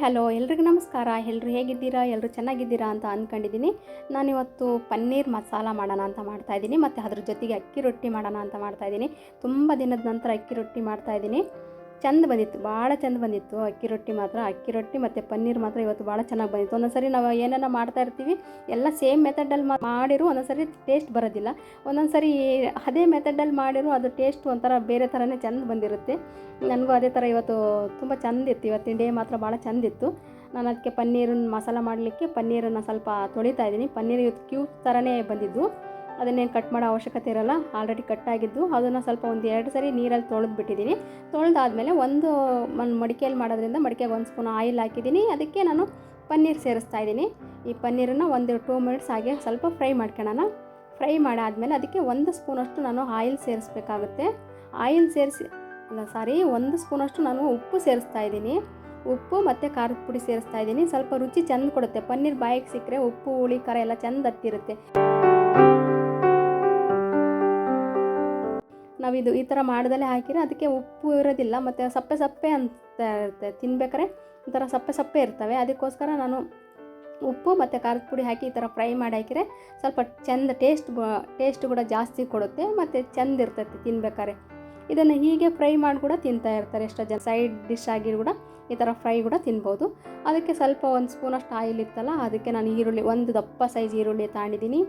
Hello ಎಲ್ರಿಗೂ ನಮಸ್ಕಾರ. ಎಲ್ಲರೂ ಹೇಗಿದ್ದೀರಾ? ಎಲ್ಲರೂ ಚೆನ್ನಾಗಿದ್ದೀರಾ ಅಂತ ಅಂದ್ಕೊಂಡಿದ್ದೀನಿ. ನಾನಿವತ್ತು ಪನ್ನೀರ್ ಮಸಾಲ ಮಾಡೋಣ ಅಂತ ಮಾಡ್ತಾಯಿದ್ದೀನಿ, ಮತ್ತು ಅದ್ರ ಜೊತೆಗೆ ಅಕ್ಕಿ ರೊಟ್ಟಿ ಮಾಡೋಣ ಅಂತ ಮಾಡ್ತಾಯಿದ್ದೀನಿ. ತುಂಬ ದಿನದ ನಂತರ ಅಕ್ಕಿ ರೊಟ್ಟಿ ಮಾಡ್ತಾಯಿದ್ದೀನಿ. ಚೆಂದ ಬಂದಿತ್ತು, ಭಾಳ ಚೆಂದ ಬಂದಿತ್ತು ಅಕ್ಕಿ ರೊಟ್ಟಿ ಮಾತ್ರ. ಅಕ್ಕಿ ರೊಟ್ಟಿ ಮತ್ತು ಪನ್ನೀರ್ ಮಾತ್ರ ಇವತ್ತು ಭಾಳ ಚೆನ್ನಾಗಿ ಬಂದಿತ್ತು. ಒಂದೊಂದು ಸರಿ ನಾವು ಏನೇನೋ ಮಾಡ್ತಾಯಿರ್ತೀವಿ, ಎಲ್ಲ ಸೇಮ್ ಮೆಥಡಲ್ಲಿ ಮಾಡಿರು ಒಂದೊಂದು ಸರಿ ಟೇಸ್ಟ್ ಬರೋದಿಲ್ಲ. ಒಂದೊಂದು ಸರಿ ಅದೇ ಮೆಥಡಲ್ಲಿ ಮಾಡಿರು ಅದು ಟೇಸ್ಟ್ ಒಂಥರ ಬೇರೆ ಥರನೇ ಚೆಂದ ಬಂದಿರುತ್ತೆ. ನನಗೂ ಅದೇ ಥರ ಇವತ್ತು ತುಂಬ ಚೆಂದಿತ್ತು. ಇವತ್ತಿನ ಡೇ ಮಾತ್ರ ಭಾಳ ಚೆಂದಿತ್ತು. ನಾನು ಅದಕ್ಕೆ ಪನ್ನೀರನ್ನ ಮಸಾಲ ಮಾಡಲಿಕ್ಕೆ ಪನ್ನೀರನ್ನು ಸ್ವಲ್ಪ ತೊಳಿತಾ ಇದ್ದೀನಿ. ಪನ್ನೀರ್ ಇವತ್ತು ಕ್ಯೂಬ್ ಥರನೇ ಬಂದಿದ್ದು, ಅದನ್ನೇನು ಕಟ್ ಮಾಡೋ ಅವಶ್ಯಕತೆ ಇರೋಲ್ಲ, ಆಲ್ರೆಡಿ ಕಟ್ಟಾಗಿದ್ದು. ಅದನ್ನು ಸ್ವಲ್ಪ ಒಂದು 2 ಸರಿ ನೀರಲ್ಲಿ ತೊಳೆದ್ಬಿಟ್ಟಿದ್ದೀನಿ. ತೊಳೆದಾದ್ಮೇಲೆ ಒಂದು ಮಡಿಕೆಯಲ್ಲಿ ಮಾಡೋದ್ರಿಂದ ಮಡಿಕೆಗೆ 1 ಸ್ಪೂನ್ ಆಯಿಲ್ ಹಾಕಿದ್ದೀನಿ. ಅದಕ್ಕೆ ನಾನು ಪನ್ನೀರ್ ಸೇರಿಸ್ತಾ ಇದ್ದೀನಿ. ಈ ಪನ್ನೀರನ್ನು ಒಂದು 2 ಮಿನಿಟ್ಸ್ ಹಾಗೆ ಸ್ವಲ್ಪ ಫ್ರೈ ಮಾಡ್ಕೊಳ್ಳೋಣ. ಫ್ರೈ ಮಾಡಾದಮೇಲೆ ಅದಕ್ಕೆ 1 ಸ್ಪೂನಷ್ಟು ನಾನು ಆಯಿಲ್ ಸೇರಿಸ್ಬೇಕಾಗುತ್ತೆ. ಆಯಿಲ್ ಸೇರಿಸಿ 1 ಸ್ಪೂನಷ್ಟು ನಾನು ಉಪ್ಪು ಸೇರಿಸ್ತಾ ಇದ್ದೀನಿ. ಉಪ್ಪು ಮತ್ತು ಖಾರದ ಪುಡಿ ಸೇರಿಸ್ತಾ ಇದ್ದೀನಿ. ಸ್ವಲ್ಪ ರುಚಿ ಚೆಂದ ಕೊಡುತ್ತೆ. ಪನ್ನೀರ್ ಬಾಯಿಗೆ ಸಿಕ್ಕರೆ ಉಪ್ಪು ಹುಳಿ ಖಾರ ಎಲ್ಲ ಚೆಂದ ಹತ್ತಿರುತ್ತೆ. ನಾವಿದು ಈ ಥರ ಮಾಡ್ದಲೇ ಹಾಕಿದರೆ ಅದಕ್ಕೆ ಉಪ್ಪು ಇರೋದಿಲ್ಲ, ಮತ್ತು ಸಪ್ಪೆ ಸಪ್ಪೆ ಅಂತ ಇರುತ್ತೆ. ತಿನ್ಬೇಕಾದ್ರೆ ಒಂಥರ ಸಪ್ಪೆ ಸಪ್ಪೆ ಇರ್ತವೆ. ಅದಕ್ಕೋಸ್ಕರ ನಾನು ಉಪ್ಪು ಮತ್ತು ಖಾರದ ಪುಡಿ ಹಾಕಿ ಈ ಥರ ಫ್ರೈ ಮಾಡಿ ಹಾಕಿದರೆ ಸ್ವಲ್ಪ ಚೆಂದ ಟೇಸ್ಟ್ ಕೂಡ ಜಾಸ್ತಿ ಕೊಡುತ್ತೆ, ಮತ್ತು ಚೆಂದ ಇರ್ತೈತೆ ತಿನ್ಬೇಕಾದ್ರೆ. ಇದನ್ನು ಹೀಗೆ ಫ್ರೈ ಮಾಡಿ ಕೂಡ ತಿಂತಾ ಇರ್ತಾರೆ ಎಷ್ಟೋ ಜನ. ಸೈಡ್ ಡಿಶ್ ಆಗಿ ಕೂಡ ಈ ಥರ ಫ್ರೈ ಕೂಡ ತಿನ್ಬೋದು. ಅದಕ್ಕೆ ಸ್ವಲ್ಪ 1 ಸ್ಪೂನಷ್ಟು ಆಯಿಲ್ ಇತ್ತಲ್ಲ, ಅದಕ್ಕೆ ನಾನು ಈರುಳ್ಳಿ, ಒಂದು ದಪ್ಪ ಸೈಜ್ ಈರುಳ್ಳಿ ತಗೊಂಡಿದ್ದೀನಿ,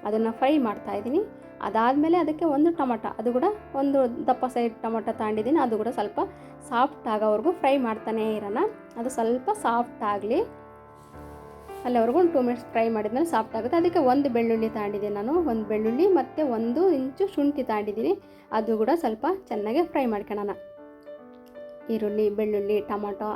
ಅದನ್ನು ಫ್ರೈ ಮಾಡ್ತಾಯಿದ್ದೀನಿ. ಅದಾದಮೇಲೆ ಅದಕ್ಕೆ ಒಂದು ಟೊಮಟೊ, ಅದು ಕೂಡ ಒಂದು ದಪ್ಪ ಸೈಜ್ ಟೊಮಟೊ ತಗೊಂಡಿದ್ದೀನಿ. ಅದು ಕೂಡ ಸ್ವಲ್ಪ ಸಾಫ್ಟ್ ಆಗೋವರೆಗೂ ಫ್ರೈ ಮಾಡ್ತಾನೇ ಇರೋಣ. ಅದು ಸ್ವಲ್ಪ ಸಾಫ್ಟ್ ಆಗಲಿ, ಅಲ್ಲಿವರೆಗೂ 2 ಮಿನಿಟ್ಸ್ ಫ್ರೈ ಮಾಡಿದ್ಮೇಲೆ ಸಾಫ್ಟ್ ಆಗುತ್ತೆ. ಅದಕ್ಕೆ ಒಂದು ಬೆಳ್ಳುಳ್ಳಿ ತಗೊಂಡಿದ್ದೀನಿ ನಾನು, ಒಂದು ಬೆಳ್ಳುಳ್ಳಿ ಮತ್ತು 1 ಇಂಚು ಶುಂಠಿ ತಗೊಂಡಿದ್ದೀನಿ. ಅದು ಕೂಡ ಸ್ವಲ್ಪ ಚೆನ್ನಾಗಿ ಫ್ರೈ ಮಾಡ್ಕೊಳ್ಳೋಣ. ಈರುಳ್ಳಿ, ಬೆಳ್ಳುಳ್ಳಿ, ಟೊಮಟೊ,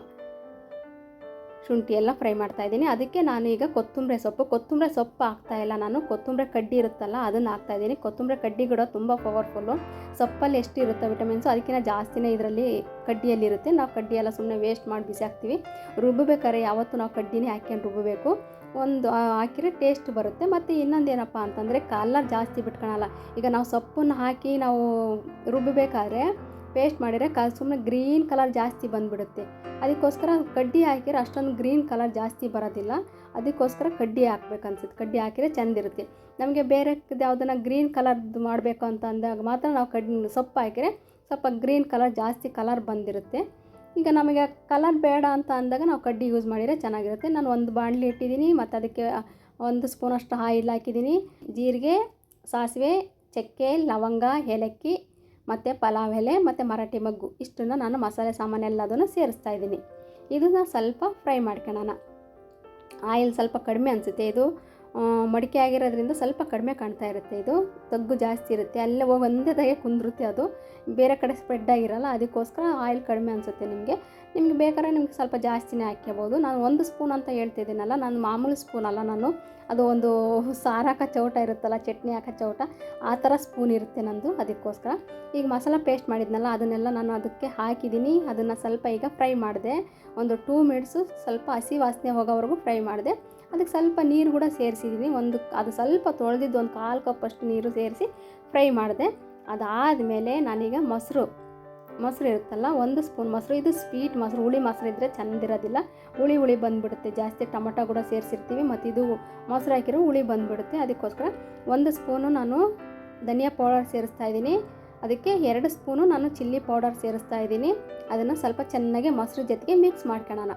ಶುಂಠಿ ಎಲ್ಲ ಫ್ರೈ ಮಾಡ್ತಾಯಿದ್ದೀನಿ. ಅದಕ್ಕೆ ನಾನು ಈಗ ಕೊತ್ತಂಬರಿ ಸೊಪ್ಪು ಹಾಕ್ತಾಯಿಲ್ಲ ನಾನು. ಕೊತ್ತಂಬರಿ ಕಡ್ಡಿ ಇರುತ್ತಲ್ಲ ಅದನ್ನು ಹಾಕ್ತಾಯಿದ್ದೀನಿ. ಕೊತ್ತಂಬರಿ ಕಡ್ಡಿ ಕೂಡ ತುಂಬ ಪವರ್ಫುಲ್ಲು. ಸೊಪ್ಪಲ್ಲಿ ಎಷ್ಟು ಇರುತ್ತೆ ವಿಟಮಿನ್ಸು, ಅದಕ್ಕಿಂತ ಜಾಸ್ತಿನೇ ಇದರಲ್ಲಿ ಕಡ್ಡಿಯಲ್ಲಿರುತ್ತೆ. ನಾವು ಕಡ್ಡಿ ಎಲ್ಲ ಸುಮ್ಮನೆ ವೇಸ್ಟ್ ಮಾಡಿ ಬಿಸಿ ಹಾಕ್ತೀವಿ. ರುಬ್ಬಬೇಕಾದ್ರೆ ಯಾವತ್ತೂ ನಾವು ಕಡ್ಡಿನೇ ಹಾಕ್ಕೊಂಡು ರುಬ್ಬಬೇಕು. ಒಂದು ಹಾಕಿದ್ರೆ ಟೇಸ್ಟ್ ಬರುತ್ತೆ. ಮತ್ತು ಇನ್ನೊಂದು ಏನಪ್ಪ ಅಂತಂದರೆ ಕಲರ್ ಜಾಸ್ತಿ ಬಿಟ್ಕೊಳಲ್ಲ. ಈಗ ನಾವು ಸೊಪ್ಪನ್ನು ಹಾಕಿ ನಾವು ರುಬ್ಬಬೇಕಾದ್ರೆ ಪೇಸ್ಟ್ ಮಾಡಿದರೆ ಸುಮ್ಮನೆ ಗ್ರೀನ್ ಕಲರ್ ಜಾಸ್ತಿ ಬಂದುಬಿಡುತ್ತೆ. ಅದಕ್ಕೋಸ್ಕರ ಕಡ್ಡಿ ಹಾಕಿದ್ರೆ ಅಷ್ಟೊಂದು ಗ್ರೀನ್ ಕಲರ್ ಜಾಸ್ತಿ ಬರೋದಿಲ್ಲ. ಅದಕ್ಕೋಸ್ಕರ ಕಡ್ಡಿ ಹಾಕ್ಬೇಕನ್ಸುತ್ತೆ. ಕಡ್ಡಿ ಹಾಕಿದರೆ ಚೆಂದಿರುತ್ತೆ. ನಮಗೆ ಬೇರೆ ಯಾವುದನ್ನ ಗ್ರೀನ್ ಕಲರ್ದು ಮಾಡಬೇಕು ಅಂತ ಅಂದಾಗ ಮಾತ್ರ ನಾವು ಸೊಪ್ಪು ಹಾಕಿದರೆ ಸ್ವಲ್ಪ ಗ್ರೀನ್ ಕಲರ್ ಜಾಸ್ತಿ ಕಲರ್ ಬಂದಿರುತ್ತೆ. ಈಗ ನಮಗೆ ಕಲರ್ ಬೇಡ ಅಂತ ಅಂದಾಗ ನಾವು ಕಡ್ಡಿ ಯೂಸ್ ಮಾಡಿದರೆ ಚೆನ್ನಾಗಿರುತ್ತೆ. ನಾನು ಒಂದು ಬಾಣಲಿ ಇಟ್ಟಿದ್ದೀನಿ, ಮತ್ತು ಅದಕ್ಕೆ 1 ಸ್ಪೂನಷ್ಟು ಆಯಿಲ್ ಹಾಕಿದ್ದೀನಿ. ಜೀರಿಗೆ, ಸಾಸಿವೆ, ಚಕ್ಕೆ, ಲವಂಗ, ಏಲಕ್ಕಿ ಮತ್ತು ಪಲಾವ್ ಎಲೆ ಮತ್ತು ಮರಾಠಿ ಮಗ್ಗು, ಇಷ್ಟನ್ನು ನಾನು ಮಸಾಲೆ ಸಾಮಾನೆಲ್ಲದನ್ನು ಸೇರಿಸ್ತಾ ಇದ್ದೀನಿ. ಇದನ್ನು ಸ್ವಲ್ಪ ಫ್ರೈ ಮಾಡ್ಕೊಳ್ಳೋಣ. ಆಯಿಲ್ ಸ್ವಲ್ಪ ಕಡಿಮೆ ಅನಿಸುತ್ತೆ. ಇದು ಮಡಿಕೆ ಆಗಿರೋದ್ರಿಂದ ಸ್ವಲ್ಪ ಕಡಿಮೆ ಕಾಣ್ತಾ ಇರುತ್ತೆ. ಇದು ತಗ್ಗು ಜಾಸ್ತಿ ಇರುತ್ತೆ, ಅಲ್ಲೇ ಹೋಗಿ ಒಂದೇ ತಗೆ ಕುಂದಿರುತ್ತೆ. ಅದು ಬೇರೆ ಕಡೆ ಸ್ಪ್ರೆಡ್ ಆಗಿರಲ್ಲ. ಅದಕ್ಕೋಸ್ಕರ ಆಯಿಲ್ ಕಡಿಮೆ ಅನಿಸುತ್ತೆ. ನಿಮಗೆ ಬೇಕಾದ್ರೆ ನಿಮ್ಗೆ ಸ್ವಲ್ಪ ಜಾಸ್ತಿನೇ ಹಾಕ್ಕೋಬೋದು. ನಾನು 1 ಸ್ಪೂನ್ ಅಂತ ಹೇಳ್ತಿದ್ದೀನಲ್ಲ, ನಾನು ಮಾಮೂಲಿ ಸ್ಪೂನ್ ಅಲ್ಲ, ನಾನು ಅದು ಒಂದು ಸಾರು ಹಾಕೋ ಚೌಟ ಇರುತ್ತಲ್ಲ, ಚಟ್ನಿ ಹಾಕೋ ಚೌಟ, ಆ ಥರ ಸ್ಪೂನ್ ಇರುತ್ತೆ ನಂದು. ಅದಕ್ಕೋಸ್ಕರ ಈಗ ಮಸಾಲ ಪೇಸ್ಟ್ ಮಾಡಿದ್ನಲ್ಲ ಅದನ್ನೆಲ್ಲ ನಾನು ಅದಕ್ಕೆ ಹಾಕಿದ್ದೀನಿ. ಅದನ್ನು ಸ್ವಲ್ಪ ಈಗ ಫ್ರೈ ಮಾಡಿದೆ. ಒಂದು 2 ಮಿನಿಟ್ಸು ಸ್ವಲ್ಪ ಹಸಿ ವಾಸನೆ ಹೋಗೋವರೆಗೂ ಫ್ರೈ ಮಾಡಿದೆ. ಅದಕ್ಕೆ ಸ್ವಲ್ಪ ನೀರು ಕೂಡ ಸೇರಿಸಿದ್ದೀನಿ. ಅದು ಸ್ವಲ್ಪ ತೊಳೆದಿದ್ದು 1/4 ಕಪ್ಪಷ್ಟು ನೀರು ಸೇರಿಸಿ ಫ್ರೈ ಮಾಡಿದೆ. ಅದಾದಮೇಲೆ ನಾನೀಗ ಮೊಸರು ಇರುತ್ತಲ್ಲ, 1 ಸ್ಪೂನ್ ಮೊಸರು. ಇದು ಸ್ವೀಟ್ ಮೊಸರು, ಹುಳಿ ಮೊಸರು ಇದ್ದರೆ ಚೆಂದಿರೋದಿಲ್ಲ, ಹುಳಿ ಬಂದುಬಿಡುತ್ತೆ. ಜಾಸ್ತಿ ಟೊಮಟೊ ಕೂಡ ಸೇರಿಸಿರ್ತೀವಿ, ಮತ್ತು ಇದು ಮೊಸರು ಹಾಕಿರೋ ಹುಳಿ ಬಂದುಬಿಡುತ್ತೆ. ಅದಕ್ಕೋಸ್ಕರ 1 ಸ್ಪೂನು ನಾನು ಧನಿಯಾ ಪೌಡರ್ ಸೇರಿಸ್ತಾ ಇದ್ದೀನಿ. ಅದಕ್ಕೆ 2 ಸ್ಪೂನು ನಾನು ಚಿಲ್ಲಿ ಪೌಡರ್ ಸೇರಿಸ್ತಾ ಇದ್ದೀನಿ. ಅದನ್ನು ಸ್ವಲ್ಪ ಚೆನ್ನಾಗಿ ಮೊಸರು ಜೊತೆಗೆ ಮಿಕ್ಸ್ ಮಾಡ್ಕೊಳ್ಳೋಣ.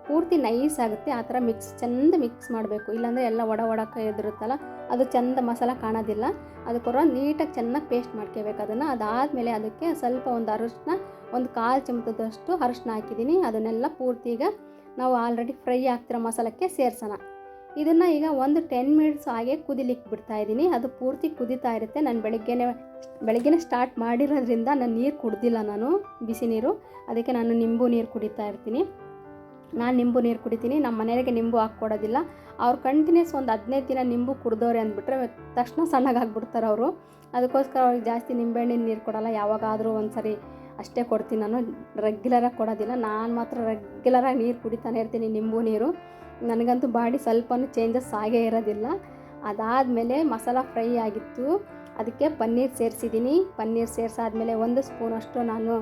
ಪೂರ್ತಿ ನೈಸ್ ಆಗುತ್ತೆ ಆ ಥರ ಚೆಂದ ಮಿಕ್ಸ್ ಮಾಡಬೇಕು. ಇಲ್ಲಾಂದರೆ ಎಲ್ಲ ಒಡಕ್ಕೆ ಎದುರುತ್ತಲ್ಲ, ಅದು ಚೆಂದ ಮಸಾಲ ಕಾಣೋದಿಲ್ಲ. ಅದಕ್ಕೋಸ್ಕರ ನೀಟಾಗಿ ಚೆನ್ನಾಗಿ ಪೇಸ್ಟ್ ಮಾಡ್ಕೋಬೇಕು ಅದನ್ನು. ಅದಾದಮೇಲೆ ಅದಕ್ಕೆ ಸ್ವಲ್ಪ ಒಂದು ಅರಿಶಿನ, 1/4 ಚಮಚದಷ್ಟು ಅರಿಶಿನ ಹಾಕಿದ್ದೀನಿ. ಅದನ್ನೆಲ್ಲ ಪೂರ್ತಿ ಈಗ ನಾವು ಆಲ್ರೆಡಿ ಫ್ರೈ ಆಗ್ತಿರೋ ಮಸಾಲಕ್ಕೆ ಸೇರಿಸೋಣ. ಇದನ್ನು ಈಗ ಒಂದು 10 ಮಿನಿಟ್ಸ್ ಹಾಗೆ ಕುದಿಲಿಕ್ಕೆ ಬಿಡ್ತಾಯಿದ್ದೀನಿ. ಅದು ಪೂರ್ತಿ ಕುದೀತಾ ಇರುತ್ತೆ. ನಾನು ಬೆಳಗ್ಗೆನೇ ಸ್ಟಾರ್ಟ್ ಮಾಡಿರೋದ್ರಿಂದ ನಾನು ನೀರು ಕುಡ್ದಿಲ್ಲ, ನಾನು ಬಿಸಿ ನೀರು. ಅದಕ್ಕೆ ನಾನು ನಿಂಬು ನೀರು ಕುಡಿತಾ ಇರ್ತೀನಿ. ನಾನು ನಿಂಬು ನೀರು ಕುಡಿತೀನಿ. ನಮ್ಮ ಮನೆಯವರಿಗೆ ನಿಂಬು ಹಾಕ್ಕೊಡೋದಿಲ್ಲ. ಅವ್ರು ಕಂಟಿನ್ಯೂಸ್ ಒಂದು 15 ದಿನ ನಿಂಬು ಕುಡ್ದವ್ರೆ ಅಂದ್ಬಿಟ್ರೆ ತಕ್ಷಣ ಸಣ್ಣಗಾಗ್ಬಿಡ್ತಾರೆ ಅವರು. ಅದಕ್ಕೋಸ್ಕರ ಅವ್ರಿಗೆ ಜಾಸ್ತಿ ನಿಂಬೆಹಣ್ಣಿನ ನೀರು ಕೊಡೋಲ್ಲ, ಯಾವಾಗಾದರೂ ಒಂದು ಸರಿ ಅಷ್ಟೇ ಕೊಡ್ತೀನಿ ನಾನು. ರೆಗ್ಯುಲರಾಗಿ ಕೊಡೋದಿಲ್ಲ. ನಾನು ಮಾತ್ರ ರೆಗ್ಯುಲರಾಗಿ ನೀರು ಕುಡಿತಾನೆ ಇರ್ತೀನಿ, ನಿಂಬು ನೀರು. ನನಗಂತೂ ಬಾಡಿ ಸ್ವಲ್ಪನೂ ಚೇಂಜಸ್ ಆಗೇ ಇರೋದಿಲ್ಲ. ಅದಾದಮೇಲೆ ಮಸಾಲ ಫ್ರೈ ಆಗಿತ್ತು, ಅದಕ್ಕೆ ಪನ್ನೀರ್ ಸೇರಿಸಿದ್ದೀನಿ. ಪನ್ನೀರ್ ಸೇರಿಸಾದ್ಮೇಲೆ 1 ಸ್ಪೂನಷ್ಟು ನಾನು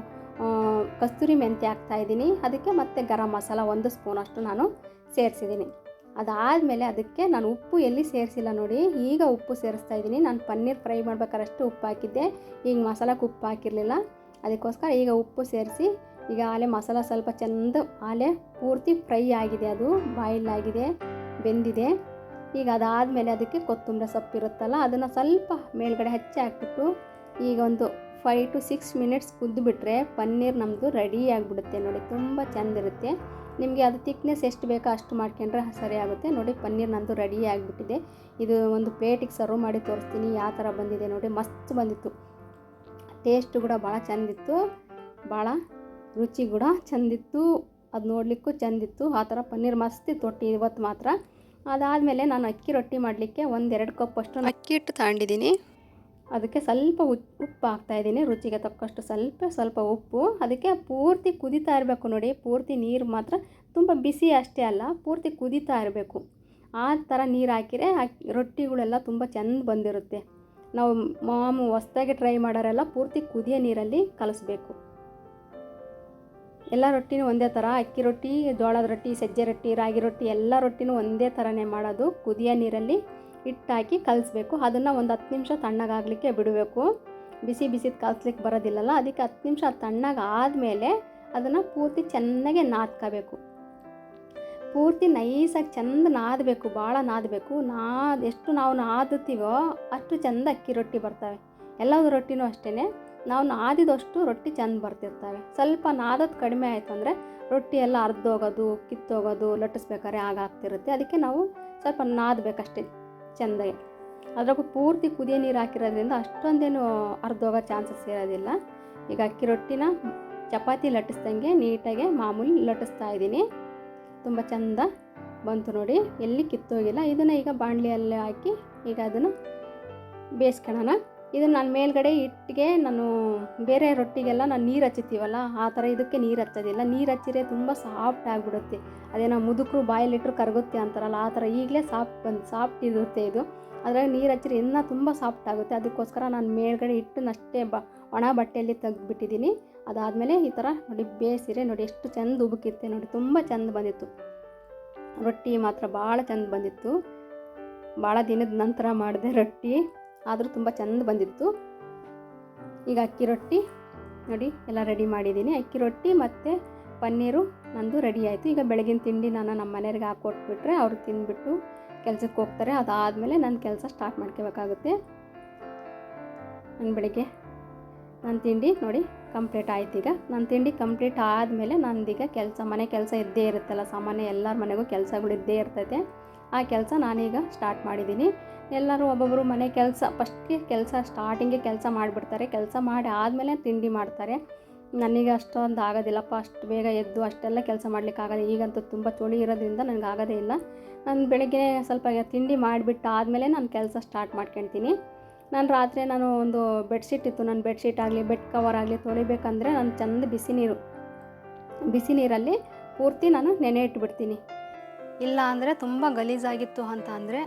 ಕಸ್ತೂರಿ ಮೆಂತ್ಯ ಹಾಕ್ತಾಯಿದ್ದೀನಿ. ಅದಕ್ಕೆ ಮತ್ತು ಗರಂ ಮಸಾಲ 1 ಸ್ಪೂನಷ್ಟು ನಾನು ಸೇರಿಸಿದ್ದೀನಿ. ಅದಾದಮೇಲೆ ಅದಕ್ಕೆ ನಾನು ಉಪ್ಪು ಎಲ್ಲಿ ಸೇರಿಸಿಲ್ಲ ನೋಡಿ, ಈಗ ಉಪ್ಪು ಸೇರಿಸ್ತಾ ಇದ್ದೀನಿ. ನಾನು ಪನ್ನೀರ್ ಫ್ರೈ ಮಾಡ್ಬೇಕಾರಷ್ಟು ಉಪ್ಪು ಹಾಕಿದ್ದೆ, ಈಗ ಮಸಾಲಕ್ಕೆ ಉಪ್ಪು ಹಾಕಿರಲಿಲ್ಲ. ಅದಕ್ಕೋಸ್ಕರ ಈಗ ಉಪ್ಪು ಸೇರಿಸಿ, ಈಗ ಆಲೆ ಮಸಾಲ ಸ್ವಲ್ಪ ಚೆಂದ ಆಲೆ ಪೂರ್ತಿ ಫ್ರೈ ಆಗಿದೆ, ಅದು ಬಾಯ್ಲ್ ಆಗಿದೆ, ಬೆಂದಿದೆ. ಈಗ ಅದಾದಮೇಲೆ ಅದಕ್ಕೆ ಕೊತ್ತಂಬರಿ ಸೊಪ್ಪು ಇರುತ್ತಲ್ಲ ಅದನ್ನು ಸ್ವಲ್ಪ ಮೇಲ್ಗಡೆ ಹಚ್ಚಿ ಹಾಕ್ಬಿಟ್ಟು ಈಗ ಒಂದು 5 to 6 ಮಿನಿಟ್ಸ್ ಕುದ್ದುಬಿಟ್ರೆ ಪನ್ನೀರ್ ನಮ್ಮದು ರೆಡಿ ಆಗಿಬಿಡುತ್ತೆ ನೋಡಿ. ತುಂಬ ಚೆಂದಿರುತ್ತೆ. ನಿಮಗೆ ಅದು ತಿಕ್ನೆಸ್ ಎಷ್ಟು ಬೇಕೋ ಅಷ್ಟು ಮಾಡ್ಕೊಂಡ್ರೆ ಸರಿ ಆಗುತ್ತೆ ನೋಡಿ. ಪನ್ನೀರ್ ನಂದು ರೆಡಿ ಆಗಿಬಿಟ್ಟಿದೆ. ಇದು ಒಂದು ಪ್ಲೇಟಿಗೆ ಸರ್ವ್ ಮಾಡಿ ತೋರಿಸ್ತೀನಿ ಯಾವ ಥರ ಬಂದಿದೆ ನೋಡಿ. ಮಸ್ತ್ ಬಂದಿತ್ತು, ಟೇಸ್ಟ್ ಕೂಡ ಭಾಳ ಚೆಂದಿತ್ತು, ಭಾಳ ರುಚಿ ಕೂಡ ಚೆಂದಿತ್ತು, ಅದು ನೋಡಲಿಕ್ಕೂ ಚೆಂದಿತ್ತು. ಆ ಥರ ಪನ್ನೀರ್ ಮಸ್ತಿತ್ತು ರೊಟ್ಟಿ ಇವತ್ತು ಮಾತ್ರ. ಅದಾದಮೇಲೆ ನಾನು ಅಕ್ಕಿ ರೊಟ್ಟಿ ಮಾಡಲಿಕ್ಕೆ 1-2 ಕಪ್ ಅಷ್ಟು ಅಕ್ಕಿ ಹಿಟ್ಟು ತಗೊಂಡಿದ್ದೀನಿ. ಅದಕ್ಕೆ ಸ್ವಲ್ಪ ಉಪ್ಪು ಹಾಕ್ತಾಯಿದ್ದೀನಿ, ರುಚಿಗೆ ತಕ್ಕಷ್ಟು ಸ್ವಲ್ಪ ಉಪ್ಪು. ಅದಕ್ಕೆ ಪೂರ್ತಿ ಕುದೀತಾ ಇರಬೇಕು ನೋಡಿ. ಪೂರ್ತಿ ನೀರು ಮಾತ್ರ ತುಂಬ ಬಿಸಿ ಅಷ್ಟೇ ಅಲ್ಲ, ಪೂರ್ತಿ ಕುದೀತಾ ಇರಬೇಕು. ಆ ಥರ ನೀರು ಹಾಕಿದರೆ ರೊಟ್ಟಿಗಳೆಲ್ಲ ತುಂಬ ಚೆಂದ ಬಂದಿರುತ್ತೆ. ನಾವು ಹೊಸ್ದಾಗಿ ಟ್ರೈ ಮಾಡೋರೆಲ್ಲ ಪೂರ್ತಿ ಕುದಿಯೋ ನೀರಲ್ಲಿ ಕಲಿಸ್ಬೇಕು. ಎಲ್ಲ ರೊಟ್ಟಿನೂ ಒಂದೇ ಥರ, ಅಕ್ಕಿ ರೊಟ್ಟಿ, ಜೋಳದ ರೊಟ್ಟಿ, ಸಜ್ಜೆ ರೊಟ್ಟಿ, ರಾಗಿ ರೊಟ್ಟಿ ಎಲ್ಲ ರೊಟ್ಟಿನೂ ಒಂದೇ ಥರನೇ ಮಾಡೋದು. ಕುದಿಯೋ ನೀರಲ್ಲಿ ಹಿಟ್ಟು ಹಾಕಿ ಕಲಿಸ್ಬೇಕು. ಅದನ್ನು ಒಂದು 10 ನಿಮಿಷ ತಣ್ಣಗಾಗಲಿಕ್ಕೆ ಬಿಡಬೇಕು. ಬಿಸಿದು ಕಲಿಸ್ಲಿಕ್ಕೆ ಬರೋದಿಲ್ಲಲ್ಲ, ಅದಕ್ಕೆ 10 ನಿಮಿಷ ತಣ್ಣಗೆ ಆದಮೇಲೆ ಅದನ್ನು ಪೂರ್ತಿ ಚೆನ್ನಾಗೆ ನಾದ್ಕೋಬೇಕು. ಪೂರ್ತಿ ನೈಸಾಗಿ ಚೆಂದ ನಾದಬೇಕು, ಭಾಳ ನಾದಬೇಕು. ಎಷ್ಟು ನಾವು ನಾದುತ್ತೀವೋ ಅಷ್ಟು ಚೆಂದ ಅಕ್ಕಿ ರೊಟ್ಟಿ ಬರ್ತವೆ. ಎಲ್ಲದೂ ರೊಟ್ಟಿನೂ ಅಷ್ಟೇ, ನಾವು ನಾದಿದಷ್ಟು ರೊಟ್ಟಿ ಚೆಂದ ಬರ್ತಿರ್ತವೆ. ಸ್ವಲ್ಪ ನಾದೋದು ಕಡಿಮೆ ಆಯಿತು ಅಂದರೆ ರೊಟ್ಟಿ ಎಲ್ಲ ಅರ್ಧೋಗೋದು, ಕಿತ್ತೋಗೋದು, ಲಟ್ಟಿಸ್ಬೇಕಾದ್ರೆ ಆಗಾಗ್ತಿರುತ್ತೆ. ಅದಕ್ಕೆ ನಾವು ಸ್ವಲ್ಪ ನಾದಬೇಕಷ್ಟೇ ಚೆಂದಾಗಿ. ಅದ್ರಾಗೂ ಪೂರ್ತಿ ಕುದಿಯೋ ನೀರು ಹಾಕಿರೋದ್ರಿಂದ ಅಷ್ಟೊಂದೇನು ಅರ್ಧೋಗೋ ಚಾನ್ಸಸ್ ಇರೋದಿಲ್ಲ. ಈಗ ಅಕ್ಕಿ ರೊಟ್ಟಿನ ಚಪಾತಿ ಲಟ್ಟಿಸ್ದಂಗೆ ನೀಟಾಗಿ ಮಾಮೂಲಿ ಲಟ್ಟಿಸ್ತಾ ಇದ್ದೀನಿ. ತುಂಬ ಚೆಂದ ಬಂತು ನೋಡಿ, ಎಲ್ಲಿ ಕಿತ್ತೋಗಿಲ್ಲ. ಇದನ್ನು ಈಗ ಬಾಣಲಿಯಲ್ಲೇ ಹಾಕಿ ಈಗ ಅದನ್ನು ಬೇಯಿಸ್ಕೊಳ್ಳೋಣ. ಇದನ್ನು ನಾನು ಮೇಲ್ಗಡೆ ಹಿಟ್ಟಿಗೆ ನಾನು ಬೇರೆ ರೊಟ್ಟಿಗೆಲ್ಲ ನಾನು ನೀರು ಹಚ್ಚುತ್ತೀವಲ್ಲ ಆ ಥರ ಇದಕ್ಕೆ ನೀರು ಹಚ್ಚೋದಿಲ್ಲ. ನೀರು ಹಚ್ಚಿದ್ರೆ ತುಂಬ ಸಾಫ್ಟ್ ಆಗಿಬಿಡುತ್ತೆ. ಅದೇನೋ ಮುದುಕರು ಬಾಯಲ್ಲಿಟ್ಟರು ಕರಗುತ್ತೆ ಅಂತಾರಲ್ಲ ಆ ಥರ ಈಗಲೇ ಸಾಫ್ಟ್ ಇರುತ್ತೆ ಇದು. ಅದ್ರಾಗ ನೀರು ಹಚ್ಚಿದ್ರೆ ಇನ್ನೂ ತುಂಬ ಸಾಫ್ಟ್ ಆಗುತ್ತೆ. ಅದಕ್ಕೋಸ್ಕರ ನಾನು ಮೇಲ್ಗಡೆ ಹಿಟ್ಟನ್ನಷ್ಟೇ ಒಣ ಬಟ್ಟೆಯಲ್ಲಿ ತೆಗೆದುಬಿಟ್ಟಿದ್ದೀನಿ. ಅದಾದಮೇಲೆ ಈ ಥರ ನೋಡಿ ಬೇಯಿಸಿರೆ ನೋಡಿ ಎಷ್ಟು ಚೆಂದ ಉಬುಕಿತ್ತೆ ನೋಡಿ. ತುಂಬ ಚೆಂದ ಬಂದಿತ್ತು ರೊಟ್ಟಿ ಮಾತ್ರ, ಭಾಳ ಚೆಂದ ಬಂದಿತ್ತು. ಭಾಳ ದಿನದ ನಂತರ ಮಾಡಿದೆ ರೊಟ್ಟಿ, ಆದರೂ ತುಂಬ ಚೆಂದ ಬಂದಿತ್ತು. ಈಗ ಅಕ್ಕಿ ರೊಟ್ಟಿ ನೋಡಿ ಎಲ್ಲ ರೆಡಿ ಮಾಡಿದ್ದೀನಿ. ಅಕ್ಕಿ ರೊಟ್ಟಿ ಮತ್ತು ಪನ್ನೀರು ನಂದು ರೆಡಿ ಆಯಿತು. ಈಗ ಬೆಳಗಿನ ತಿಂಡಿ ನಾನು ನಮ್ಮ ಮನೆಯವ್ರಿಗೆ ಹಾಕ್ಕೊಟ್ಬಿಟ್ರೆ ಅವರು ತಿಂದುಬಿಟ್ಟು ಕೆಲಸಕ್ಕೆ ಹೋಗ್ತಾರೆ. ಅದಾದಮೇಲೆ ನನ್ನ ಕೆಲಸ ಸ್ಟಾರ್ಟ್ ಮಾಡ್ಕೋಬೇಕಾಗುತ್ತೆ. ನಾನು ಬೆಳಗ್ಗೆ ನನ್ನ ತಿಂಡಿ ನೋಡಿ ಕಂಪ್ಲೀಟ್ ಆಯ್ತು. ಈಗ ನನ್ನ ತಿಂಡಿ ಕಂಪ್ಲೀಟ್ ಆದಮೇಲೆ ನಂದೀಗ ಮನೆ ಕೆಲಸ ಇದ್ದೇ ಇರುತ್ತಲ್ಲ, ಸಾಮಾನ್ಯ ಎಲ್ಲರ ಮನೆಗೂ ಕೆಲಸಗಳು ಇದ್ದೇ ಇರ್ತೈತೆ. ಆ ಕೆಲಸ ನಾನೀಗ ಸ್ಟಾರ್ಟ್ ಮಾಡಿದ್ದೀನಿ. ಎಲ್ಲರೂ ಒಬ್ಬೊಬ್ಬರು ಮನೆ ಕೆಲಸ ಸ್ಟಾರ್ಟಿಂಗೆ ಕೆಲಸ ಮಾಡಿಬಿಡ್ತಾರೆ. ಕೆಲಸ ಮಾಡಿ ಆದಮೇಲೆ ತಿಂಡಿ ಮಾಡ್ತಾರೆ. ನನಗೆ ಅಷ್ಟೊಂದು ಆಗೋದಿಲ್ಲಪ್ಪ, ಅಷ್ಟು ಬೇಗ ಎದ್ದು ಅಷ್ಟೆಲ್ಲ ಕೆಲಸ ಮಾಡಲಿಕ್ಕಾಗಲ್ಲ. ಈಗಂತೂ ತುಂಬ ಚಳಿ ಇರೋದ್ರಿಂದ ನನಗೆ ಆಗೋದೇ ಇಲ್ಲ. ನಾನು ಬೆಳಗ್ಗೆ ಸ್ವಲ್ಪ ತಿಂಡಿ ಮಾಡಿಬಿಟ್ಟು ಆದಮೇಲೆ ನಾನು ಕೆಲಸ ಸ್ಟಾರ್ಟ್ ಮಾಡ್ಕೊಳ್ತೀನಿ. ರಾತ್ರಿ ನಾನು ಒಂದು ಬೆಡ್ಶೀಟ್ ಇತ್ತು, ನನ್ನ ಬೆಡ್ಶೀಟ್ ಆಗಲಿ ಬೆಡ್ ಕವರ್ ಆಗಲಿ ತೊಳಿಬೇಕಂದ್ರೆ ನಾನು ಚೆಂದ ಬಿಸಿ ನೀರಲ್ಲಿ ಪೂರ್ತಿ ನಾನು ನೆನೆ ಇಟ್ಬಿಡ್ತೀನಿ. ಇಲ್ಲ ಅಂದರೆ ತುಂಬ ಗಲೀಜಾಗಿತ್ತು ಅಂತ ಅಂದರೆ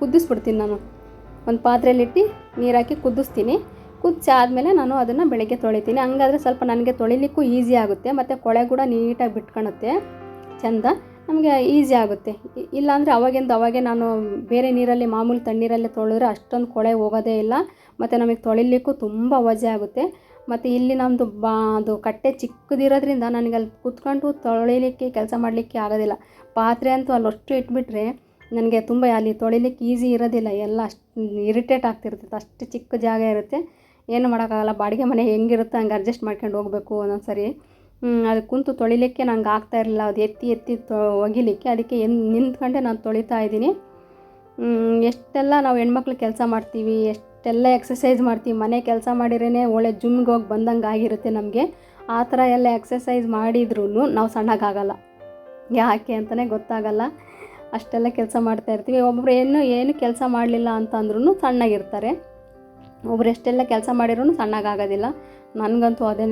ಕುದಿಸ್ಬಿಡ್ತೀನಿ. ನಾನು ಒಂದು ಪಾತ್ರೆಯಲ್ಲಿಟ್ಟು ನೀರು ಹಾಕಿ ಕುದಿಸ್ತೀನಿ. ಕುದಿಸಿ ಆದಮೇಲೆ ನಾನು ಅದನ್ನು ಬೆಳಗ್ಗೆ ತೊಳಿತೀನಿ. ಹಂಗಾದರೆ ಸ್ವಲ್ಪ ನನಗೆ ತೊಳಿಲಿಕ್ಕೂ ಈಸಿ ಆಗುತ್ತೆ, ಮತ್ತು ಕೊಳೆ ಕೂಡ ನೀಟಾಗಿ ಬಿಟ್ಕೊಳುತ್ತೆ, ಚೆಂದ ನಮಗೆ ಈಸಿ ಆಗುತ್ತೆ. ಇಲ್ಲಾಂದರೆ ಅವಾಗೆ ನಾನು ಬೇರೆ ನೀರಲ್ಲಿ ಮಾಮೂಲಿ ತಣ್ಣೀರಲ್ಲೇ ತೊಳೆದ್ರೆ ಅಷ್ಟೊಂದು ಕೊಳೆ ಹೋಗೋದೇ ಇಲ್ಲ, ಮತ್ತು ನಮಗೆ ತೊಳಿಲಿಕ್ಕೂ ತುಂಬ ವಜೆ ಆಗುತ್ತೆ. ಮತ್ತು ಇಲ್ಲಿ ನಮ್ಮದು ಅದು ಕಟ್ಟೆ ಚಿಕ್ಕದಿರೋದ್ರಿಂದ ನನಗೆ ಅಲ್ಲಿ ಕುತ್ಕೊಂಡು ತೊಳಿಲಿಕ್ಕೆ ಕೆಲಸ ಮಾಡಲಿಕ್ಕೆ ಆಗೋದಿಲ್ಲ. ಪಾತ್ರೆ ಅಂತೂ ಅಷ್ಟು ಇಟ್ಬಿಟ್ರೆ ನನಗೆ ತುಂಬ ಅಲ್ಲಿ ತೊಳಿಲಿಕ್ಕೆ ಈಸಿ ಇರೋದಿಲ್ಲ, ಎಲ್ಲ ಅಷ್ಟು ಇರಿಟೇಟ್ ಆಗ್ತಿರ್ತೈತೆ. ಅಷ್ಟು ಚಿಕ್ಕ ಜಾಗ ಇರುತ್ತೆ, ಏನು ಮಾಡೋಕ್ಕಾಗಲ್ಲ. ಬಾಡಿಗೆ ಮನೆ ಹೆಂಗಿರುತ್ತೆ ಹಂಗೆ ಅಡ್ಜಸ್ಟ್ ಮಾಡ್ಕೊಂಡು ಹೋಗಬೇಕು ಒಂದೊಂದು ಸರಿ. ಅದು ಕುಂತು ತೊಳಿಲಿಕ್ಕೆ ನಂಗೆ ಆಗ್ತಾಯಿರಲಿಲ್ಲ, ಅದು ಎತ್ತಿ ಒಗಿಲಿಕ್ಕೆ. ಅದಕ್ಕೆ ನಿಂತ್ಕೊಂಡೆ ನಾನು ತೊಳಿತಾ ಇದ್ದೀನಿ. ಎಷ್ಟೆಲ್ಲ ನಾವು ಹೆಣ್ಮಕ್ಳು ಕೆಲಸ ಮಾಡ್ತೀವಿ, ಎಷ್ಟೆಲ್ಲ ಎಕ್ಸಸೈಸ್ ಮಾಡ್ತೀವಿ, ಮನೆ ಕೆಲಸ ಮಾಡಿರೇ ಒಳ್ಳೆ ಜಿಮ್ಗೆ ಹೋಗಿ ಬಂದಂಗೆ ಆಗಿರುತ್ತೆ ನಮಗೆ. ಆ ಥರ ಎಲ್ಲ ಎಕ್ಸಸೈಸ್ ಮಾಡಿದ್ರೂ ನಾವು ಸಣ್ಣಗಾಗಲ್ಲ, ಯಾಕೆ ಅಂತಲೇ ಗೊತ್ತಾಗಲ್ಲ. ಅಷ್ಟೆಲ್ಲ ಕೆಲಸ ಮಾಡ್ತಾಯಿರ್ತೀವಿ. ಒಬ್ಬೊಬ್ರು ಏನು ಕೆಲಸ ಮಾಡಲಿಲ್ಲ ಅಂತಂದ್ರೂ ಸಣ್ಣಗಿರ್ತಾರೆ, ಒಬ್ರು ಎಷ್ಟೆಲ್ಲ ಕೆಲಸ ಮಾಡಿರೂ ಸಣ್ಣಗಾಗೋದಿಲ್ಲ. ನನಗಂತೂ ಅದೇ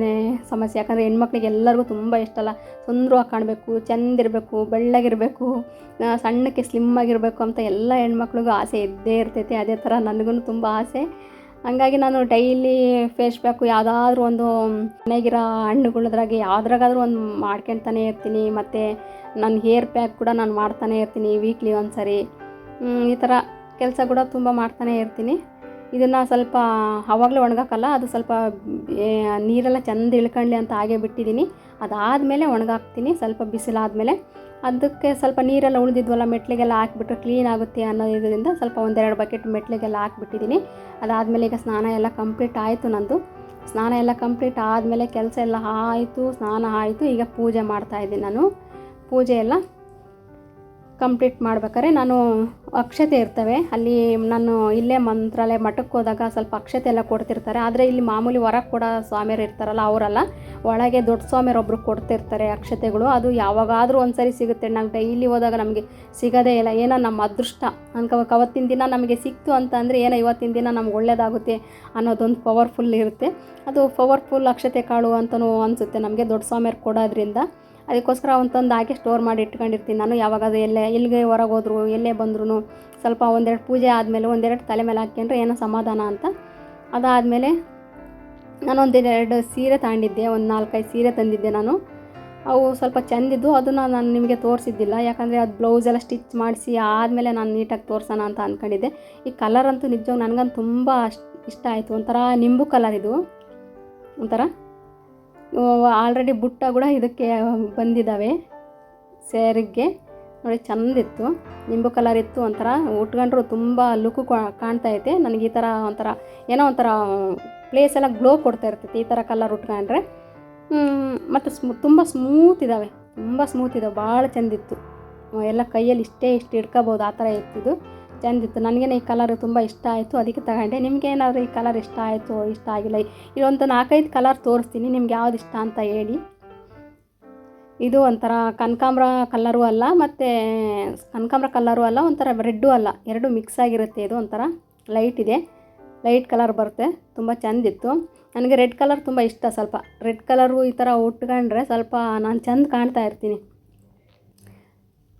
ಸಮಸ್ಯೆ. ಯಾಕಂದರೆ ಹೆಣ್ಮಕ್ಳಿಗೆ ಎಲ್ಲರಿಗೂ ತುಂಬ ಇಷ್ಟಲ್ಲ, ಸುಂದರವಾಗಿ ಕಾಣಬೇಕು, ಚೆಂದಿರಬೇಕು, ಬೆಳ್ಳಗಿರಬೇಕು, ಸಣ್ಣಕ್ಕೆ ಸ್ಲಿಮ್ಮಾಗಿರಬೇಕು ಅಂತ ಎಲ್ಲ ಹೆಣ್ಮಕ್ಳಿಗೂ ಆಸೆ ಇದ್ದೇ ಇರ್ತೈತೆ. ಅದೇ ಥರ ನನಗೂ ತುಂಬ ಆಸೆ. ಹಂಗಾಗಿ ನಾನು ಡೈಲಿ ಫೇಸ್ ಪ್ಯಾಕು ಯಾವುದಾದ್ರೂ ಒಂದು ಮನೆಗಿರೋ ಹಣ್ಣುಗಳದ್ರಾಗೆ ಯಾವುದ್ರಾಗಾದ್ರೂ ಒಂದು ಮಾಡ್ಕೊಳ್ತಾನೆ ಇರ್ತೀನಿ. ಮತ್ತು ನನ್ನ ಹೇರ್ ಪ್ಯಾಕ್ ಕೂಡ ನಾನು ಮಾಡ್ತಾನೆ ಇರ್ತೀನಿ ವೀಕ್ಲಿ ಒಂದು ಸರಿ. ಈ ಥರ ಕೆಲಸ ಕೂಡ ತುಂಬ ಮಾಡ್ತಾನೆ ಇರ್ತೀನಿ. ಇದನ್ನು ಸ್ವಲ್ಪ ಆವಾಗಲೇ ಒಣಗಾಕಲ್ಲ, ಅದು ಸ್ವಲ್ಪ ನೀರೆಲ್ಲ ಚೆಂದ ಇಳ್ಕೊಳ್ಳಿ ಅಂತ ಹಾಗೆ ಬಿಟ್ಟಿದ್ದೀನಿ. ಅದಾದಮೇಲೆ ಒಣಗಾಕ್ತೀನಿ ಸ್ವಲ್ಪ ಬಿಸಿಲಾದಮೇಲೆ. ಅದಕ್ಕೆ ಸ್ವಲ್ಪ ನೀರೆಲ್ಲ ಉಳಿದಿದ್ವಲ್ಲ ಮೆಟ್ಲಿಗೆಲ್ಲ ಹಾಕಿಬಿಟ್ರೆ ಕ್ಲೀನ್ ಆಗುತ್ತೆ ಅನ್ನೋದ್ರಿಂದ ಸ್ವಲ್ಪ 1-2 ಬಕೆಟ್ ಮೆಟ್ಲಿಗೆಲ್ಲ ಹಾಕಿಬಿಟ್ಟಿದ್ದೀನಿ. ಅದಾದಮೇಲೆ ಈಗ ಸ್ನಾನ ಎಲ್ಲ ಕಂಪ್ಲೀಟ್ ಆಯಿತು ನಂದು. ಸ್ನಾನ ಎಲ್ಲ ಕಂಪ್ಲೀಟ್ ಆದಮೇಲೆ ಕೆಲಸ ಎಲ್ಲ ಆಯಿತು, ಸ್ನಾನ ಆಯಿತು. ಈಗ ಪೂಜೆ ಮಾಡ್ತಾಯಿದ್ದೀನಿ ನಾನು. ಪೂಜೆ ಎಲ್ಲ ಕಂಪ್ಲೀಟ್ ಮಾಡ್ಬೇಕಾದ್ರೆ ನಾನು ಅಕ್ಷತೆ ಇರ್ತವೆ ಅಲ್ಲಿ, ನಾನು ಇಲ್ಲೇ ಮಂತ್ರಾಲಯ ಮಠಕ್ಕೆ ಹೋದಾಗ ಸ್ವಲ್ಪ ಅಕ್ಷತೆ ಎಲ್ಲ ಕೊಡ್ತಿರ್ತಾರೆ. ಆದರೆ ಇಲ್ಲಿ ಮಾಮೂಲಿ ಹೊರಗೆ ಕೊಡೋ ಸ್ವಾಮಿಯರು ಇರ್ತಾರಲ್ಲ ಅವರಲ್ಲ, ಒಳಗೆ ದೊಡ್ಡ ಸ್ವಾಮಿಯರು ಒಬ್ಬರು ಕೊಡ್ತಿರ್ತಾರೆ ಅಕ್ಷತೆಗಳು. ಅದು ಯಾವಾಗಾದರೂ ಒಂದು ಸರಿ ಸಿಗುತ್ತೆ. ನಾವು ಡೈಲಿ ಹೋದಾಗ ನಮಗೆ ಸಿಗೋದೇ ಇಲ್ಲ. ಏನೋ ನಮ್ಮ ಅದೃಷ್ಟ ಅನ್ಕೋಬೇಕು. ಅವತ್ತಿನ ದಿನ ನಮಗೆ ಸಿಕ್ತು ಅಂತ ಅಂದರೆ ಏನೋ ಇವತ್ತಿನ ದಿನ ನಮ್ಗೆ ಒಳ್ಳೆಯದಾಗುತ್ತೆ ಅನ್ನೋದೊಂದು ಪವರ್ಫುಲ್ ಇರುತ್ತೆ. ಅದು ಪವರ್ಫುಲ್ ಅಕ್ಷತೆ ಕಾಳು ಅಂತಲೂ ಅನಿಸುತ್ತೆ ನಮಗೆ ದೊಡ್ಡ ಸ್ವಾಮಿಯರು ಕೊಡೋದ್ರಿಂದ. ಅದಕ್ಕೋಸ್ಕರ ಒಂದೊಂದು ಹಾಕಿ ಸ್ಟೋರ್ ಮಾಡಿ ಇಟ್ಕೊಂಡಿರ್ತೀನಿ ನಾನು. ಯಾವಾಗಾದ್ರೂ ಎಲ್ಲಿಗೆ ಹೊರಗೆ ಹೋದ್ರು ಎಲ್ಲೇ ಬಂದ್ರೂ ಸ್ವಲ್ಪ 1-2 ಪೂಜೆ ಆದಮೇಲೆ 1-2 ತಲೆ ಮೇಲೆ ಹಾಕ್ಕೊಂಡ್ರೆ ಏನೋ ಸಮಾಧಾನ ಅಂತ. ಅದಾದಮೇಲೆ ನಾನು 1-2 ಸೀರೆ ತಗೊಂಡಿದ್ದೆ, 4-5 ಸೀರೆ ತಂದಿದ್ದೆ ನಾನು. ಅವು ಸ್ವಲ್ಪ ಚೆಂದಿದ್ದು, ಅದನ್ನು ನಾನು ನಿಮಗೆ ತೋರಿಸಿದ್ದಿಲ್ಲ. ಯಾಕಂದರೆ ಅದು ಬ್ಲೌಸ್ ಎಲ್ಲ ಸ್ಟಿಚ್ ಮಾಡಿಸಿ ಆದಮೇಲೆ ನಾನು ನೀಟಾಗಿ ತೋರಿಸೋಣ ಅಂತ ಅಂದ್ಕೊಂಡಿದ್ದೆ. ಈ ಕಲರ್ ಅಂತೂ ನಿಜವಾಗಿ ನನಗಂತೂ ತುಂಬ ಇಷ್ಟ ಆಯಿತು. ಒಂಥರ ನಿಂಬು ಕಲರ್ ಇದು. ಒಂಥರ ಆಲ್ರೆಡಿ ಬುಟ್ಟ ಕೂಡ ಇದಕ್ಕೆ ಬಂದಿದ್ದಾವೆ ಸ್ಯಾರಿಗೆ. ನೋಡಿ ಚೆಂದಿತ್ತು, ನಿಂಬು ಕಲರ್ ಇತ್ತು. ಒಂಥರ ಉಟ್ಕೊಂಡ್ರು ತುಂಬ ಲುಕ್ಕು ಕಾಣ್ತಾಯಿದೆ ನನಗೆ. ಈ ಥರ ಒಂಥರ ಏನೋ ಒಂಥರ ಪ್ಲೇಸ್ ಎಲ್ಲ ಗ್ಲೋ ಕೊಡ್ತಾ ಇರ್ತೈತೆ ಈ ಥರ ಕಲರ್ ಉಟ್ಕೊಂಡ್ರೆ. ಮತ್ತು ತುಂಬ ಸ್ಮೂತ್ ಇದ್ದಾವೆ, ತುಂಬ ಸ್ಮೂತ್ ಇದ್ದಾವೆ, ಭಾಳ ಚೆಂದಿತ್ತು. ಎಲ್ಲ ಕೈಯಲ್ಲಿ ಇಷ್ಟು ಹಿಡ್ಕೋಬೋದು ಆ ಥರ ಇರ್ತಿದ್ದು, ಚೆಂದಿತ್ತು. ನನಗೇನು ಈ ಕಲರ್ ತುಂಬ ಇಷ್ಟ ಆಯಿತು, ಅದಕ್ಕೆ ತಗೊಂಡೆ. ನಿಮಗೇನಾದ್ರು ಈ ಕಲರ್ ಇಷ್ಟ ಆಯಿತು, ಇಷ್ಟ ಆಗಿಲ್ಲ, ಇದೊಂದು 4-5 ಕಲರ್ ತೋರಿಸ್ತೀನಿ, ನಿಮ್ಗೆ ಯಾವ್ದು ಇಷ್ಟ ಅಂತ ಹೇಳಿ. ಇದು ಒಂಥರ ಕನಕಾಂಬ್ರ ಕಲ್ಲರು ಅಲ್ಲ, ಮತ್ತು ಕನಕಾಂಬ್ರ ಕಲ್ಲರು ಅಲ್ಲ, ಒಂಥರ ರೆಡ್ಡು ಅಲ್ಲ, ಎರಡು ಮಿಕ್ಸ್ ಆಗಿರುತ್ತೆ. ಇದು ಒಂಥರ ಲೈಟ್ ಇದೆ, ಲೈಟ್ ಕಲರ್ ಬರುತ್ತೆ, ತುಂಬ ಚೆಂದಿತ್ತು. ನನಗೆ ರೆಡ್ ಕಲರ್ ತುಂಬ ಇಷ್ಟ. ಸ್ವಲ್ಪ ರೆಡ್ ಕಲರು ಈ ಥರ ಉಟ್ಕೊಂಡ್ರೆ ಸ್ವಲ್ಪ ನಾನು ಚೆಂದ ಕಾಣ್ತಾ ಇರ್ತೀನಿ.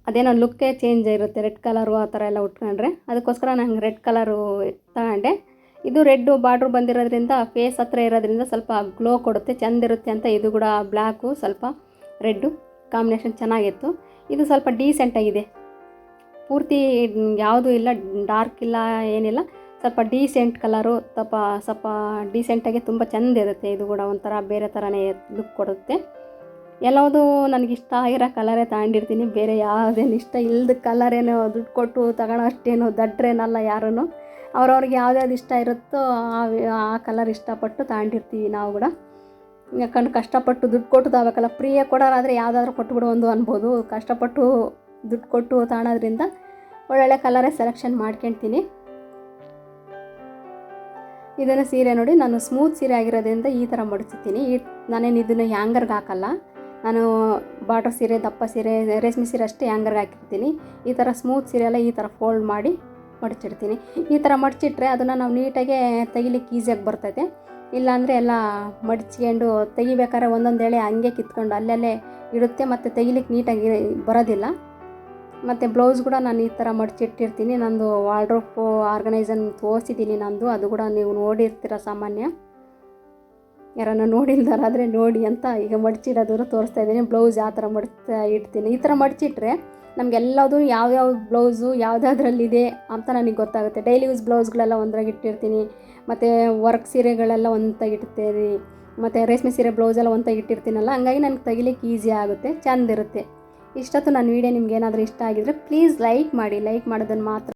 ಅದೇನೋ ಲುಕ್ಕೇ ಚೇಂಜ್ ಇರುತ್ತೆ ರೆಡ್ ಕಲರು ಆ ಥರ ಎಲ್ಲ ಉಟ್ಕೊಂಡ್ರೆ. ಅದಕ್ಕೋಸ್ಕರ ನಂಗೆ ರೆಡ್ ಕಲರು ತಗೊಂಡೆ. ಇದು ರೆಡ್ಡು ಬಾರ್ಡ್ರು ಬಂದಿರೋದ್ರಿಂದ ಫೇಸ್ ಹತ್ರ ಇರೋದ್ರಿಂದ ಸ್ವಲ್ಪ ಗ್ಲೋ ಕೊಡುತ್ತೆ, ಚೆಂದಿರುತ್ತೆ ಅಂತ. ಇದು ಕೂಡ ಬ್ಲ್ಯಾಕು ಸ್ವಲ್ಪ ರೆಡ್ಡು ಕಾಂಬಿನೇಷನ್ ಚೆನ್ನಾಗಿತ್ತು. ಇದು ಸ್ವಲ್ಪ ಡೀಸೆಂಟಾಗಿದೆ, ಪೂರ್ತಿ ಯಾವುದೂ ಇಲ್ಲ, ಡಾರ್ಕ್ ಇಲ್ಲ, ಏನಿಲ್ಲ, ಸ್ವಲ್ಪ ಡೀಸೆಂಟ್ ಕಲರು. ಸ್ವಲ್ಪ ಡೀಸೆಂಟಾಗಿ ತುಂಬ ಚೆಂದಿರುತ್ತೆ. ಇದು ಕೂಡ ಒಂಥರ ಬೇರೆ ಥರನೇ ಲುಕ್ ಕೊಡುತ್ತೆ. ಎಲ್ಲವುದು ನನಗಿಷ್ಟ ಆಗಿರೋ ಕಲರೇ ತಗೊಂಡಿರ್ತೀನಿ, ಬೇರೆ ಯಾವುದೇನು ಇಷ್ಟ ಇಲ್ಲದ ಕಲರೇನೋ ದುಡ್ಡು ಕೊಟ್ಟು ತಗೊಳ್ಳೋ ಅಷ್ಟೇನು ದಡ್ರೇನಲ್ಲ ಯಾರೂ. ಅವ್ರವ್ರಿಗೆ ಯಾವ್ದು ಇಷ್ಟ ಇರುತ್ತೋ ಆ ಕಲರ್ ಇಷ್ಟಪಟ್ಟು ತಗೊಂಡಿರ್ತೀವಿ ನಾವು ಕೂಡ. ಯಾಕಂದ್ರೆ ಕಷ್ಟಪಟ್ಟು ದುಡ್ಡು ಕೊಟ್ಟು ತಗೋಬೇಕಲ್ಲ, ಫ್ರೀಯಾಗಿ ಕೊಡೋರಾದರೆ ಯಾವುದಾದ್ರೂ ಕೊಟ್ಬಿಡು ಒಂದು ಅನ್ಬೋದು. ಕಷ್ಟಪಟ್ಟು ದುಡ್ಡು ಕೊಟ್ಟು ತಗೊಳೋದ್ರಿಂದ ಒಳ್ಳೊಳ್ಳೆ ಕಲರೇ ಸೆಲೆಕ್ಷನ್ ಮಾಡ್ಕೊಳ್ತೀನಿ. ಇದನ್ನು ಸೀರೆ ನೋಡಿ, ನಾನು ಸ್ಮೂತ್ ಸೀರೆ ಆಗಿರೋದ್ರಿಂದ ಈ ಥರ ಮಡಚಿರ್ತೀನಿ. ನಾನೇನು ಇದನ್ನು ಹ್ಯಾಂಗರ್ಗೆ ಹಾಕಲ್ಲ. ನಾನು ಬಾರ್ಡರ್ ಸೀರೆ, ದಪ್ಪ ಸೀರೆ, ರೇಷ್ಮೆ ಸೀರೆ ಅಷ್ಟೇ ಹ್ಯಾಂಗರ್ಗೆ ಹಾಕಿರ್ತೀನಿ. ಈ ಥರ ಸ್ಮೂತ್ ಸೀರೆ ಎಲ್ಲ ಈ ಥರ ಫೋಲ್ಡ್ ಮಾಡಿ ಮಡಚಿಡ್ತೀನಿ. ಈ ಥರ ಮಡಚಿಟ್ರೆ ಅದನ್ನು ನಾವು ನೀಟಾಗೆ ತೆಗಿಲಿಕ್ಕೆ ಈಸಿಯಾಗಿ ಬರ್ತೈತೆ. ಇಲ್ಲಾಂದರೆ ಎಲ್ಲ ಮಡಚ್ಕೊಂಡು ತೆಗಿಬೇಕಾದ್ರೆ ಒಂದೊಂದು ಎಳೆ ಹಂಗೆ ಕಿತ್ಕೊಂಡು ಅಲ್ಲಲ್ಲೇ ಇಡುತ್ತೆ, ಮತ್ತು ತೆಗಿಲಿಕ್ಕೆ ನೀಟಾಗಿ ಬರೋದಿಲ್ಲ. ಮತ್ತು ಬ್ಲೌಸ್ ಕೂಡ ನಾನು ಈ ಥರ ಮಡಚಿಟ್ಟಿರ್ತೀನಿ. ನಂದು ವಾರ್ಡ್ರೋಬ್ ಆರ್ಗನೈಸನ್ ತೋರಿಸಿದ್ದೀನಿ ನಂದು, ಅದು ಕೂಡ ನೀವು ನೋಡಿರ್ತೀರ ಸಾಮಾನ್ಯ. ಯಾರನ್ನ ನೋಡಿಲ್ದಾರಾದರೆ ನೋಡಿ ಅಂತ ಈಗ ಮಡಚಿಡೋದನ್ನು ತೋರಿಸ್ತಾ ಇದ್ದೀನಿ. ಬ್ಲೌಸ್ ಯಾವ ಥರ ಮಡ್ತಾ ಇಡ್ತೀನಿ. ಈ ಥರ ಮಡಚಿಟ್ರೆ ನಮಗೆಲ್ಲದು ಯಾವ್ಯಾವ ಬ್ಲೌಸು ಯಾವುದ್ಯಾವ್ದ್ರಲ್ಲಿದೆ ಅಂತ ನನಗೆ ಗೊತ್ತಾಗುತ್ತೆ. ಡೈಲಿ ಯೂಸ್ ಬ್ಲೌಸ್ಗಳೆಲ್ಲ ಒಂದ್ರಾಗ ಇಟ್ಟಿರ್ತೀನಿ, ಮತ್ತು ವರ್ಕ್ ಸೀರೆಗಳೆಲ್ಲ ಒಂದಾಗಿಟ್ಟಿರ್ತೀನಿ, ಮತ್ತು ರೇಷ್ಮೆ ಸೀರೆ ಬ್ಲೌಸೆಲ್ಲ ಒಂದಾಗಿ ಇಟ್ಟಿರ್ತೀನಲ್ಲ, ಹಂಗಾಗಿ ನನಗೆ ತೆಗಿಲಿಕ್ಕೆ ಈಸಿ ಆಗುತ್ತೆ, ಚೆಂದಿರುತ್ತೆ. ಇಷ್ಟೊತ್ತು ನನ್ನ ವೀಡಿಯೋ ನಿಮ್ಗೆ ಏನಾದರೂ ಇಷ್ಟ ಆಗಿದ್ರೆ ಪ್ಲೀಸ್ ಲೈಕ್ ಮಾಡಿ. ಲೈಕ್ ಮಾಡೋದನ್ನು ಮಾತ್ರ